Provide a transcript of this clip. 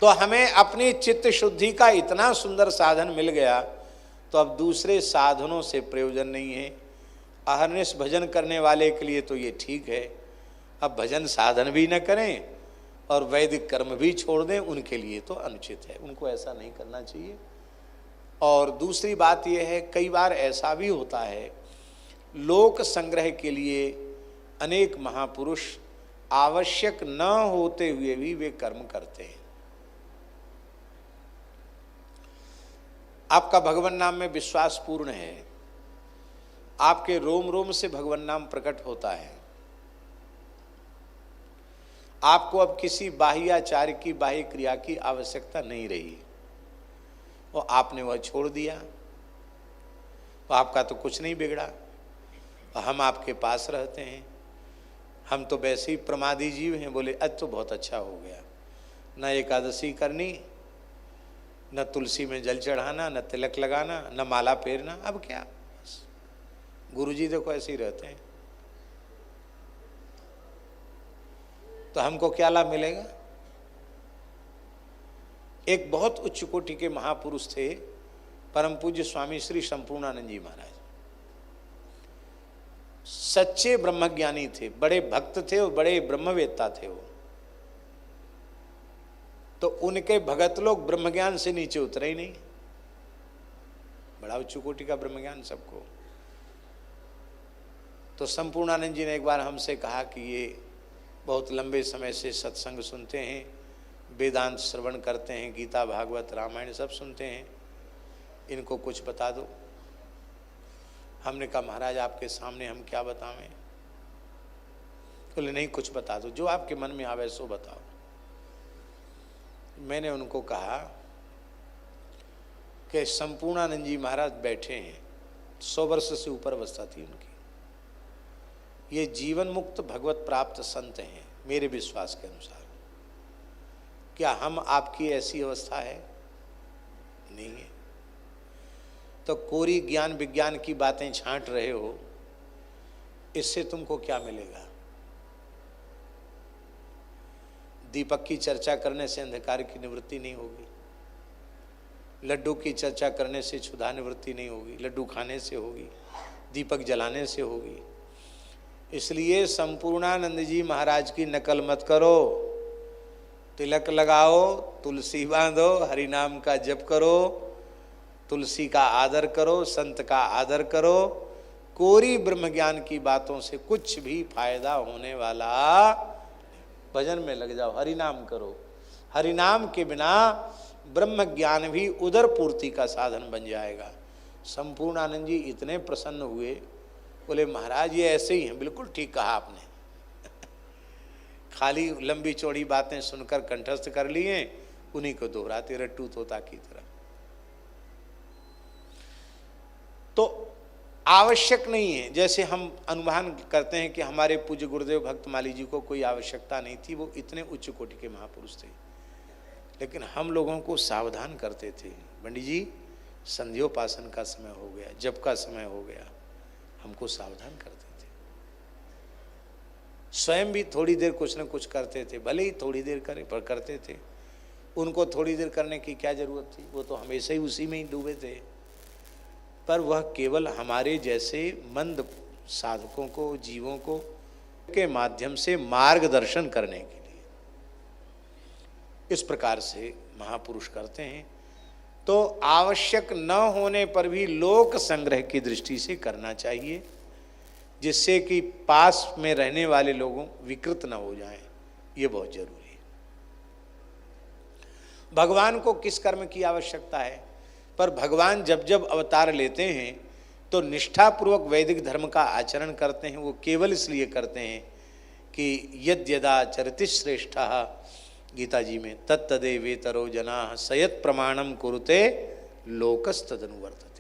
तो हमें अपनी चित्त शुद्धि का इतना सुंदर साधन मिल गया, तो अब दूसरे साधनों से प्रयोजन नहीं है। अहर्निश भजन करने वाले के लिए तो ये ठीक है, अब भजन साधन भी न करें और वैदिक कर्म भी छोड़ दें, उनके लिए तो अनुचित है, उनको ऐसा नहीं करना चाहिए। और दूसरी बात यह है, कई बार ऐसा भी होता है, लोक संग्रह के लिए अनेक महापुरुष आवश्यक न होते हुए भी वे कर्म करते हैं। आपका भगवान नाम में विश्वास पूर्ण है, आपके रोम रोम से भगवान नाम प्रकट होता है, आपको अब किसी बाह्याचार्य की बाह्य क्रिया की आवश्यकता नहीं रही, और आपने वह छोड़ दिया, तो आपका तो कुछ नहीं बिगड़ा। हम आपके पास रहते हैं, हम तो वैसे ही प्रमादी जीव हैं, बोले आज तो बहुत अच्छा हो गया, न एकादशी करनी, न तुलसी में जल चढ़ाना, न तिलक लगाना, न माला फेरना, अब क्या, गुरुजी देखो ऐसे ही रहते हैं, तो हमको क्या लाभ मिलेगा। एक बहुत उच्च कोटि के महापुरुष थे, परम पूज्य स्वामी श्री संपूर्णानंद जी महाराज, सच्चे ब्रह्मज्ञानी थे, बड़े भक्त थे और बड़े ब्रह्मवेत्ता थे वो। तो उनके भगत लोग ब्रह्मज्ञान से नीचे उतरे ही नहीं, बड़ा उच्च कोटि का ब्रह्मज्ञान सबको। तो संपूर्णानंद जी ने एक बार हमसे कहा कि ये बहुत लंबे समय से सत्संग सुनते हैं, वेदांत श्रवण करते हैं, गीता भागवत रामायण सब सुनते हैं, इनको कुछ बता दो। हमने कहा महाराज आपके सामने हम क्या बतावें। बोले नहीं कुछ बता दो, जो आपके मन में आवे सो बताओ। मैंने उनको कहा कि संपूर्णानंद जी महाराज बैठे हैं, 100 वर्ष से ऊपर अवस्था थी उनकी, ये जीवन मुक्त भगवत प्राप्त संत हैं मेरे विश्वास के अनुसार। क्या हम आपकी ऐसी अवस्था है? नहीं है। तो कोरी ज्ञान विज्ञान की बातें छांट रहे हो, इससे तुमको क्या मिलेगा? दीपक की चर्चा करने से अंधकार की निवृत्ति नहीं होगी, लड्डू की चर्चा करने से क्षुधा निवृत्ति नहीं होगी, लड्डू खाने से होगी, दीपक जलाने से होगी। इसलिए संपूर्णानंद जी महाराज की नकल मत करो, तिलक लगाओ, तुलसी बांधो, हरि नाम का जप करो, तुलसी का आदर करो, संत का आदर करो। कोरी ब्रह्म ज्ञान की बातों से कुछ भी फायदा होने वाला, भजन में लग जाओ, हरि नाम करो। हरि नाम के बिना ब्रह्म ज्ञान भी उदर पूर्ति का साधन बन जाएगा। संपूर्णानंद जी इतने प्रसन्न हुए, बोले महाराज ये ऐसे ही हैं। बिल्कुल ठीक कहा आपने, खाली लंबी चौड़ी बातें सुनकर कंठस्थ कर लिए, उन्हीं को दोहराते रट्टू तोता की तरह। तो आवश्यक नहीं है, जैसे हम अनुमान करते हैं कि हमारे पूज्य गुरुदेव भक्तमाली जी को कोई आवश्यकता नहीं थी, वो इतने उच्च कोटि के महापुरुष थे, लेकिन हम लोगों को सावधान करते थे, पंडित जी संध्योपासन का समय हो गया, जप का समय हो गया, हमको सावधान करते थे। स्वयं भी थोड़ी देर कुछ न कुछ करते थे, भले ही थोड़ी देर करें पर करते थे। उनको थोड़ी देर करने की क्या जरूरत थी, वो तो हमेशा ही उसी में ही डूबे थे। पर वह केवल हमारे जैसे मंद साधकों को, जीवों को के माध्यम से मार्गदर्शन करने के लिए इस प्रकार से महापुरुष करते हैं। तो आवश्यक न होने पर भी लोक संग्रह की दृष्टि से करना चाहिए, जिससे कि पास में रहने वाले लोगों विकृत न हो जाएं, ये बहुत जरूरी है। भगवान को किस कर्म की आवश्यकता है? पर भगवान जब जब अवतार लेते हैं तो निष्ठापूर्वक वैदिक धर्म का आचरण करते हैं। वो केवल इसलिए करते हैं कि यद्यदा चरति श्रेष्ठः, गीता जी में तत्तदे वेतरो जनाः सयत् प्रमाणम कुरुते लोकस्तदनुवर्तते।